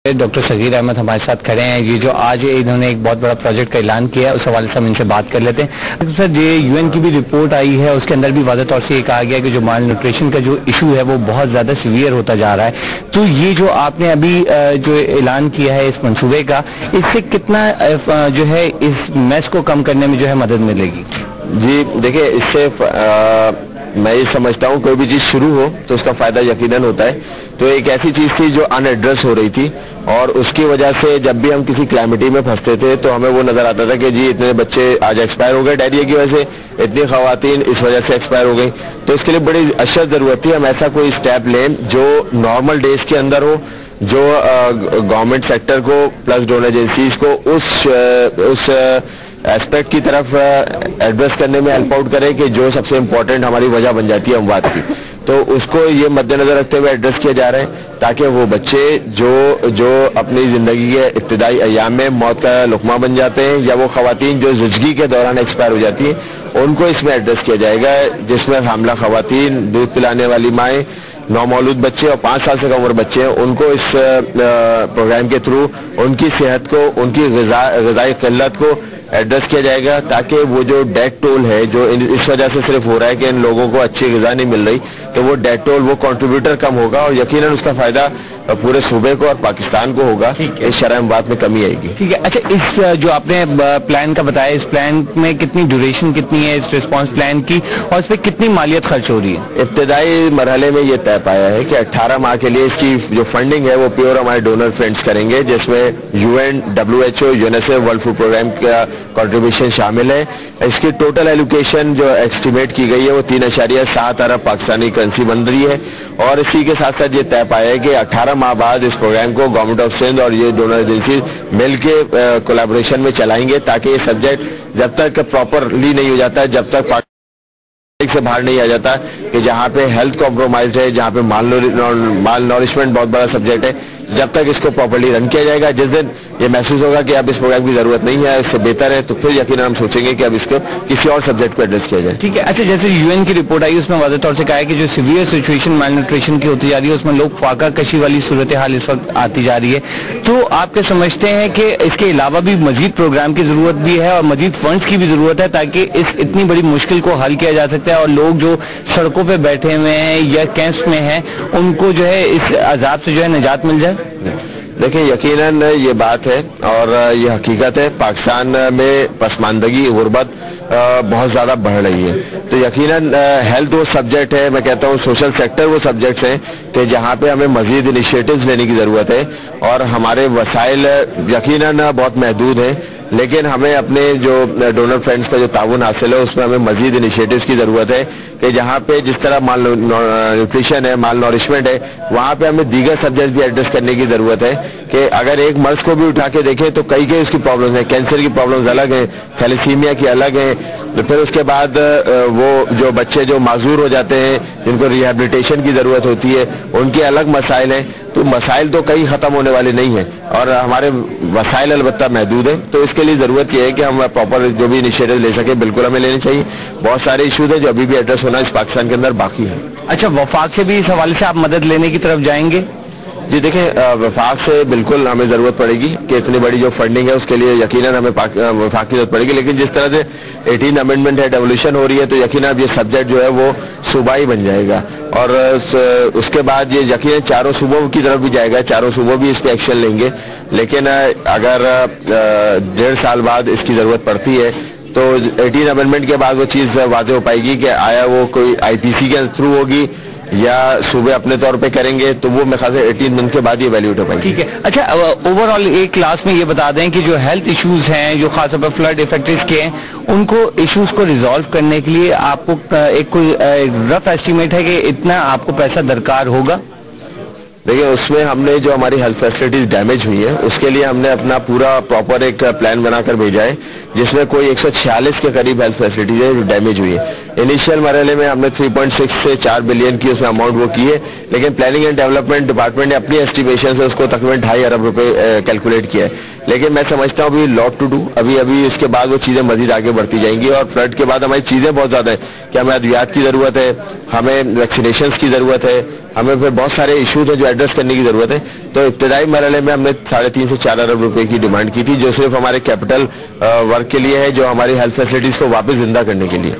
Doctor Sagir Ahmad हमारे साथ खड़े हैं। ये जो आज इन्होंने एक बहुत बड़ा प्रोजेक्ट का ऐलान किया है, उस हवाले से हम इनसे बात कर लेते हैं। सर, ये यूएन की भी रिपोर्ट आई है, उसके अंदर भी वाज़ेह तौर से ये कहा गया कि जो माल न्यूट्रिशन का जो इशू है वो बहुत ज़्यादा सीवियर होता जा रहा है। तो ये जो आपने अभी जो ऐलान किया है इस मंसूबे का, इससे कितना जो है इस मैस को कम करने में जो है मदद मिलेगी? जी देखिए, इससे मैं ये समझता हूँ कोई भी चीज़ शुरू हो तो उसका फ़ायदा यकीनन होता है। तो एक ऐसी चीज़ थी जो अनएड्रेस हो रही थी, और उसकी वजह से जब भी हम किसी क्लैमिटी में फंसते थे तो हमें वो नज़र आता था कि जी इतने बच्चे आज एक्सपायर हो गए डायरिया की वजह से, इतनी खवातीन इस वजह से एक्सपायर हो गई। तो इसके लिए बड़ी अशद ज़रूरत थी हम ऐसा कोई स्टेप लें जो नॉर्मल डेज के अंदर हो, जो गवर्नमेंट सेक्टर को प्लस डोनर एजेंसीज को उस एस्पेक्ट की तरफ एड्रेस करने में हेल्प आउट करे कि जो सबसे इम्पोर्टेंट हमारी वजह बन जाती है अमवात की। तो उसको ये मद्देनजर रखते हुए एड्रेस किया जा रहा है ताकि वो बच्चे जो अपनी ज़िंदगी के इब्तिदाई अयाम में मौत का लुकमा बन जाते हैं, या वो खवातीन जो ज़िंदगी के दौरान एक्सपायर हो जाती हैं, उनको इसमें एड्रेस किया जाएगा, जिसमें हामला खवातीन, दूध पिलाने वाली माएँ, नौमौलूद बच्चे और 5 साल से कम उम्र बच्चे हैं, उनको इस प्रोग्राम के थ्रू उनकी सेहत को, उनकी ग़िज़ाई क़िल्लत को एड्रेस किया जाएगा, ताकि वो जो डेथ टोल है जो इस वजह से सिर्फ हो रहा है कि इन लोगों को अच्छी ग़िज़ा नहीं मिल रही, तो वो डेथ टोल, वो कंट्रीब्यूटर कम होगा और यकीनन उसका फ़ायदा पूरे सूबे को और पाकिस्तान को होगा। इस शरह बात में कमी आएगी। ठीक है। अच्छा, इस जो आपने प्लान का बताया, इस प्लान में कितनी ड्यूरेशन कितनी है इस रिस्पांस प्लान की, और इस पर कितनी मालियत खर्च हो रही है? इब्तदाई मरहले में ये तय पाया है कि 18 माह के लिए इसकी जो फंडिंग है वो प्योर हमारे डोनर फ्रेंड्स करेंगे, जिसमें UN, WHO, UNICEF, World Food Programme का कंट्रीब्यूशन शामिल है। इसकी टोटल एलोकेशन जो एस्टिमेट की गई है वो 3.7 अरब पाकिस्तानी करेंसी बन रही है, और इसी के साथ साथ ये तय पाया है कि 18 माह बाद इस प्रोग्राम को गवर्नमेंट ऑफ सिंध और ये डोनर एजेंसी मिल के कोलैबोरेशन में चलाएंगे, ताकि ये सब्जेक्ट जब तक प्रॉपरली नहीं हो जाता, जब तक से बाहर नहीं आ जाता कि जहाँ पे हेल्थ कॉम्प्रोमाइज है, जहाँ पे माल नॉरिशमेंट बहुत बड़ा सब्जेक्ट है, जब तक इसको प्रॉपर्ली रन किया जाएगा, जिस दिन ये महसूस होगा कि अब इस प्रोग्राम की जरूरत नहीं है, इससे बेहतर है, तो फिर यकीनन हम सोचेंगे कि अब इसको किसी और सब्जेक्ट पर एड्रेस किया जाए। ठीक है। अच्छा, जैसे यूएन की रिपोर्ट आई उसमें वाज़ेह तौर से कहा है कि जो सीवियर सिचुएशन माल न्यूट्रिशन की होती जा रही है उसमें लोग फाका कशी वाली सूरत हाल इस वक्त आती जा रही है। तो आप क्या समझते हैं कि इसके अलावा भी मजीद प्रोग्राम की जरूरत भी है और मजीद फंड्स की भी जरूरत है, ताकि इस इतनी बड़ी मुश्किल को हल किया जा सकता है और लोग जो सड़कों पर बैठे हुए हैं या कैंप्स में हैं उनको जो है इस अजाब से जो है निजात मिल जाए? देखिए, यकीनन ये बात है और ये हकीकत है, पाकिस्तान में पसमानदगी, गुर्बत बहुत ज़्यादा बढ़ रही है। तो यकीनन हेल्थ वो सब्जेक्ट है, मैं कहता हूँ सोशल सेक्टर वो सब्जेक्ट्स हैं कि जहाँ पे हमें मजीद इनिशिएटिव्स लेने की ज़रूरत है, और हमारे वसाइल यकीनन बहुत महदूद हैं, लेकिन हमें अपने जो डोनर फ्रेंड्स का जो ताउन हासिल है उसमें हमें मजीद इनिशिएटिव्स की ज़रूरत है कि जहाँ पे जिस तरह माल न्यूट्रिशन है, माल नॉरिशमेंट है, वहाँ पे हमें दीगर सब्जेक्ट भी एड्रेस करने की ज़रूरत है कि अगर एक मर्ज को भी उठा के देखें तो कई उसकी प्रॉब्लम्स हैं, कैंसर की प्रॉब्लम्स अलग हैं, थैलेसीमिया की अलग हैं, तो फिर उसके बाद वो जो बच्चे जो माजूर हो जाते हैं, जिनको रिहेबिलिटेशन की ज़रूरत होती है, उनके अलग मसाइल हैं। तो मसाइल तो कहीं ख़त्म होने वाले नहीं हैं और हमारे वसाइल अलबत्ता महदूद हैं। तो इसके लिए ज़रूरत यह है कि हम प्रॉपर जो भी इनिशिएटिव ले सके बिल्कुल हमें लेने चाहिए। बहुत सारे इशूज़ हैं जो अभी भी एड्रेस होना इस पाकिस्तान के अंदर बाकी है। अच्छा, वफाक से भी इस हवाले से आप मदद लेने की तरफ जाएंगे? जी देखिए, वफाक से बिल्कुल हमें ज़रूरत पड़ेगी कि इतनी बड़ी जो फंडिंग है उसके लिए यकीनन हमें वफाक की ज़रूरत पड़ेगी, लेकिन जिस तरह से 18 अमेंडमेंट है, डेवोल्यूशन हो रही है, तो यकीनन अब ये सब्जेक्ट जो है वो सूबाई बन जाएगा, और उसके बाद ये यकीनन चारों सूबों की तरफ भी जाएगा, चारों सूबों भी इस पर एक्शन लेंगे। लेकिन अगर 1.5 साल बाद इसकी ज़रूरत पड़ती है तो 18 अमेंडमेंट के बाद वो चीज़ वाज़ेह हो पाएगी कि आया वो कोई IPC के थ्रू होगी या सूबे अपने तौर पे करेंगे, तो वो मेरे ख्याल से 18 मंथ के बाद ये वैल्यूट हो पाएगी। ठीक है। अच्छा, ओवरऑल एक क्लास में ये बता दें कि जो हेल्थ इश्यूज हैं जो खासतौर पर फ्लड इफेक्टेड के हैं, उनको इश्यूज को रिजॉल्व करने के लिए आपको एक कोई रफ एस्टिमेट है कि इतना आपको पैसा दरकार होगा? देखिए, उसमें हमने जो हमारी हेल्थ फैसिलिटीज डैमेज हुई है उसके लिए हमने अपना पूरा प्रॉपर एक प्लान बनाकर भेजा है, जिसमें कोई 146 के करीब हेल्थ फैसिलिटीज है जो डैमेज हुई है। इनिशियल मरहले में हमने 3.6 से 4 बिलियन की उसमें अमाउंट वो की है, लेकिन प्लानिंग एंड डेवलपमेंट डिपार्टमेंट ने अपनी एस्टिमेशन से उसको तकरीबन 2.5 अरब रुपए कैलकुलेट किया है। लेकिन मैं समझता हूँ अभी लॉट टू डू, अभी इसके बाद वो चीज़ें मजीद आगे बढ़ती जाएंगी, और फ्लड के बाद हमारी चीज़ें बहुत ज़्यादा है कि हमें अद्वियात की ज़रूरत है, हमें वैक्सीनेशन की ज़रूरत है, हमें फिर बहुत सारे इश्यूज हैं जो एड्रेस करने की जरूरत है। तो इब्तदाई मरहले में हमने 3.5 से 4 अरब रुपए की डिमांड की थी, जो सिर्फ हमारे कैपिटल वर्क के लिए है, जो हमारी हेल्थ फैसिलिटीज को वापस जिंदा करने के लिए।